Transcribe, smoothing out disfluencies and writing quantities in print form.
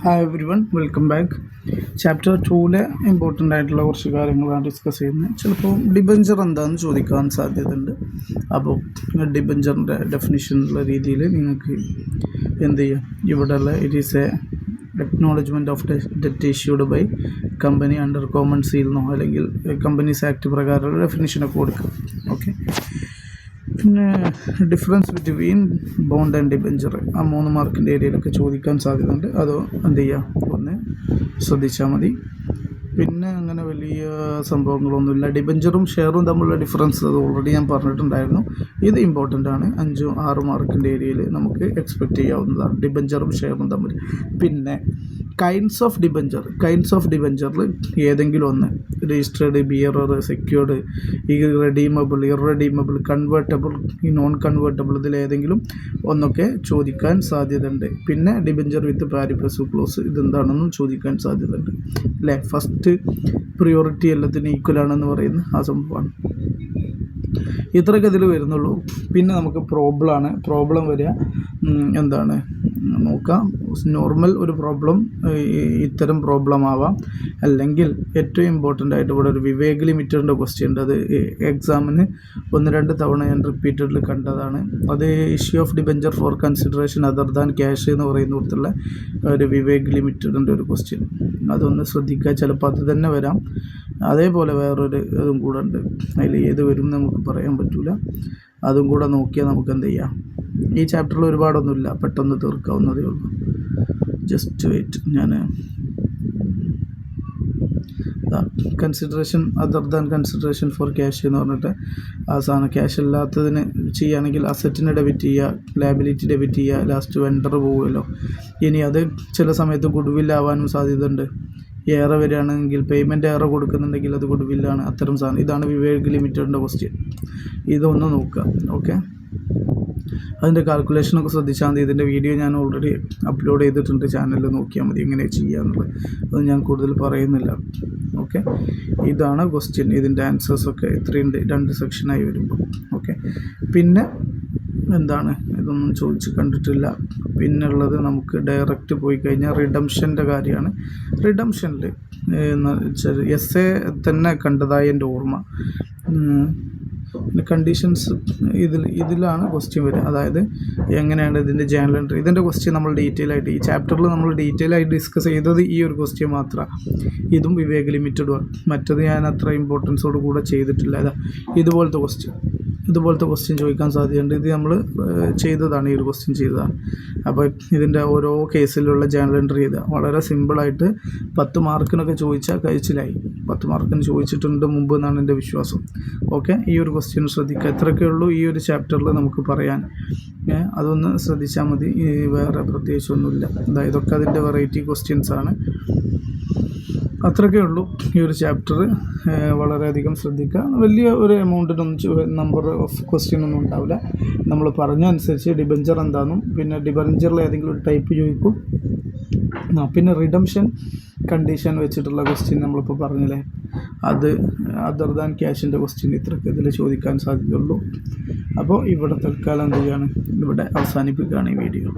Hi every one, welcome back. Chapter 2 important ആയിട്ടുള്ള കുറച്ച് കാര്യങ്ങളാണ് ഡിസ്കസ് ചെയ്യുന്നത്. ചിലപ്പോൾ ഡിബഞ്ചർ എന്താണെന്ന് ചോദിക്കാൻ സാധ്യതയുണ്ട്. അപ്പോൾ ഡിബഞ്ചറിൻ്റെ ഡെഫിനിഷനുള്ള രീതിയിൽ നിങ്ങൾക്ക് എന്ത് ചെയ്യാം, ഇവിടെയുള്ള it is a acknowledgement of debt issued by company under common seal എന്നോ അല്ലെങ്കിൽ കമ്പനീസ് ആക്ട് പ്രകാരമുള്ള ഡെഫിനിഷനൊക്കെ കൊടുക്കുക. ഓക്കെ, പിന്നെ difference between bond and debenture ആ 3 മാർക്കിൻ്റെ ഏരിയയിലൊക്കെ ചോദിക്കാൻ സാധ്യതയുണ്ട്. അത് എന്ത് ചെയ്യുക, ഒന്ന് ശ്രദ്ധിച്ചാൽ മതി. പിന്നെ അങ്ങനെ വലിയ സംഭവങ്ങളൊന്നുമില്ല. ഡിബഞ്ചറും ഷെയറും തമ്മിലുള്ള ഡിഫറൻസ് അത് ഓൾറെഡി ഞാൻ പറഞ്ഞിട്ടുണ്ടായിരുന്നു. ഇത് ഇമ്പോർട്ടൻ്റ് ആണ്. 5-6 മാർക്കിൻ്റെ ഏരിയയിൽ നമുക്ക് എക്സ്പെക്റ്റ് ചെയ്യാവുന്നതാണ് ഡിബഞ്ചറും ഷെയറും തമ്മിൽ. പിന്നെ കൈൻഡ്സ് ഓഫ് ഡിബഞ്ചറിൽ ഏതെങ്കിലും ഒന്ന് registered, bearer, secured, irredeemable, convertible, non convertible ഇതിലേതെങ്കിലും ഒന്നൊക്കെ ചോദിക്കാൻ സാധ്യതയുണ്ട്. പിന്നെ ഡിബഞ്ചർ വിത്ത് പാരി പാസീവ് ക്ലോസ് ഇതെന്താണെന്നും ചോദിക്കാൻ സാധ്യതയുണ്ട് അല്ലേ. ഫസ്റ്റ് പ്രിയോറിറ്റി എല്ലാത്തിനും ഈക്വലാണെന്ന് പറയുന്ന ആ സംഭവമാണ്. ഇത്രയൊക്കെ ഇതിൽ വരുന്നുള്ളൂ. പിന്നെ നമുക്ക് പ്രോബ്ലം വരിക എന്താണ് നോക്കാം. നോർമൽ ഒരു പ്രോബ്ലം ഇത്തരം പ്രോബ്ലം ആവാം, അല്ലെങ്കിൽ ഏറ്റവും ഇമ്പോർട്ടൻ്റ് ആയിട്ട് ഇവിടെ ഒരു വിവേക് ലിമിറ്റഡിൻ്റെ ക്വസ്റ്റ്യൻ ഉണ്ട്. അത് എക്സാമിന് 1-2 തവണ ഞാൻ റിപ്പീറ്റഡിൽ കണ്ടതാണ്. അത് issue of debenture for consideration other than cash എന്ന് പറയുന്നിടത്തുള്ള ഒരു വിവേക് ലിമിറ്റഡിൻ്റെ ഒരു ക്വസ്റ്റ്യൻ. അതൊന്ന് ശ്രദ്ധിക്കുക, ചിലപ്പോൾ അത് തന്നെ വരാം. അതേപോലെ വേറൊരു ഇതും കൂടെ ഉണ്ട്, അതിൽ ഏത് വരും നമുക്ക് പറയാൻ പറ്റില്ല. അതും കൂടെ നോക്കിയാൽ നമുക്ക് എന്ത് ചെയ്യാം. ഈ ചാപ്റ്ററിൽ ഒരുപാടൊന്നുമില്ല, പെട്ടെന്ന് തീർക്കാവുന്നതേ ഉള്ളൂ. ജസ്റ്റ് വെയിറ്റ്, ഞാൻ consideration other than consideration for cash എന്ന് പറഞ്ഞിട്ട് ആ സാധനം ക്യാഷ് അല്ലാത്തതിന് ചെയ്യുകയാണെങ്കിൽ അസറ്റിനെ ഡെബിറ്റ് ചെയ്യുക, ലയബിലിറ്റി ഡെബിറ്റ് ചെയ്യുക, ലാസ്റ്റ് വെണ്ടർ പോകുമല്ലോ. ഇനി അത് ചില സമയത്ത് ഗുഡ്വില്ലാവാനും സാധ്യതയുണ്ട്. ഏറെ വരികയാണെങ്കിൽ പേയ്മെൻറ്റ് ഏറെ കൊടുക്കുന്നുണ്ടെങ്കിൽ അത് ഗുഡ്വില്ലാണ്. അത്തരം സാധനം ഇതാണ് വിവേക് ലിമിറ്റഡിൻ്റെ ക്വസ്റ്റ്യൻ. ഇതൊന്ന് നോക്കുക. ഓക്കെ, അതിൻ്റെ കാൽക്കുലേഷനൊക്കെ ശ്രദ്ധിച്ചാൽ മതി. ഇതിൻ്റെ വീഡിയോ ഞാൻ ഓൾറെഡി അപ്ലോഡ് ചെയ്തിട്ടുണ്ട്, ചാനലിൽ നോക്കിയാൽ മതി എങ്ങനെ ചെയ്യാന്നുള്ളത്. അത് ഞാൻ കൂടുതൽ പറയുന്നില്ല. ഓക്കെ, ഇതാണ് ക്വസ്റ്റ്യൻ. ഇതിൻ്റെ ആൻസേഴ്സൊക്കെ ഇത്രയുണ്ട് 2 സെക്ഷനായി വരുമ്പോൾ. ഓക്കെ, പിന്നെ എന്താണ് ഇതൊന്നും ചോദിച്ച് കണ്ടിട്ടില്ല. പിന്നുള്ളത് നമുക്ക് ഡയറക്റ്റ് പോയി കഴിഞ്ഞാൽ റിഡംഷൻ്റെ കാര്യമാണ്. റിഡംഷനിൽ എസ് എ തന്നെ കണ്ടതായി എൻ്റെ ഓർമ്മ. കണ്ടീഷൻസ് ഇതിലാണ് ക്വസ്റ്റ്യൻ വരിക. അതായത് എങ്ങനെയാണ് ഇതിൻ്റെ ജേണൽ എൻട്രി, ഇതിൻ്റെ ക്വസ്റ്റ്യൻ നമ്മൾ ഡീറ്റെയിൽ ആയിട്ട് ഈ ചാപ്റ്ററിൽ നമ്മൾ ഡീറ്റെയിൽ ആയിട്ട് ഡിസ്കസ് ചെയ്തത് ഈ ഒരു ക്വസ്റ്റ്യൻ മാത്രമാണ്. ഇതും വിവേക് ലിമിറ്റഡുമാണ്. മറ്റത് ഞാൻ അത്ര ഇമ്പോർട്ടൻസോട് കൂടെ ചെയ്തിട്ടില്ല. ഇതുപോലത്തെ ക്വസ്റ്റ്യൻ ചോദിക്കാൻ സാധ്യതയുണ്ട്. ഇത് നമ്മൾ ചെയ്തതാണ്, ഈ ഒരു ക്വസ്റ്റ്യൻ ചെയ്തതാണ്. അപ്പോൾ ഇതിൻ്റെ ഓരോ കേസിലുള്ള ജേണൽ എൻട്രി ചെയ്താൽ വളരെ സിമ്പിളായിട്ട് 10 മാർക്കിനൊക്കെ ചോദിച്ചാൽ കഴിച്ചിലായി. 10 മാർക്കിന് ചോദിച്ചിട്ടുണ്ട് മുമ്പ് എന്നാണ് എൻ്റെ വിശ്വാസം. ഓക്കെ, ഈ ഒരു ക്വസ്റ്റ്യൻ ശ്രദ്ധിക്കുക. എത്രയൊക്കെ ഉള്ളൂ ഈ ഒരു ചാപ്റ്ററിൽ നമുക്ക് പറയാൻ. അതൊന്ന് ശ്രദ്ധിച്ചാൽ മതി. വേറെ പ്രത്യേകിച്ചൊന്നുമില്ല. ഇതൊക്കെ അതിൻ്റെ വെറൈറ്റി ക്വസ്റ്റ്യൻസാണ്. അത്രയൊക്കെ ഉള്ളൂ ഈ ഒരു ചാപ്റ്റർ. വളരെയധികം ശ്രദ്ധിക്കുക. വലിയ ഒരു എമൗണ്ടിനൊന്നും നമ്പർ ഓഫ് ക്വസ്റ്റ്യൻ ഒന്നും ഉണ്ടാവില്ല. നമ്മൾ പറഞ്ഞ അനുസരിച്ച് ഡിബഞ്ചർ എന്താണെന്നും പിന്നെ ഡിബഞ്ചറിൽ ഏതെങ്കിലും ഒരു ടൈപ്പ് ചോദിക്കും. പിന്നെ റിഡംഷൻ കണ്ടീഷൻ വെച്ചിട്ടുള്ള ക്വസ്റ്റ്യൻ നമ്മളിപ്പോൾ പറഞ്ഞില്ലേ, അത് അതർ ദാൻ ക്യാഷിൻ്റെ ക്വസ്റ്റ്യൻ ഇത്രയൊക്കെ ഇതിൽ ചോദിക്കാൻ സാധ്യതയുള്ളൂ. അപ്പോൾ ഇവിടെ തൽക്കാലം എന്ത് ചെയ്യുകയാണ്, ഇവിടെ അവസാനിപ്പിക്കുകയാണ് ഈ വീഡിയോ.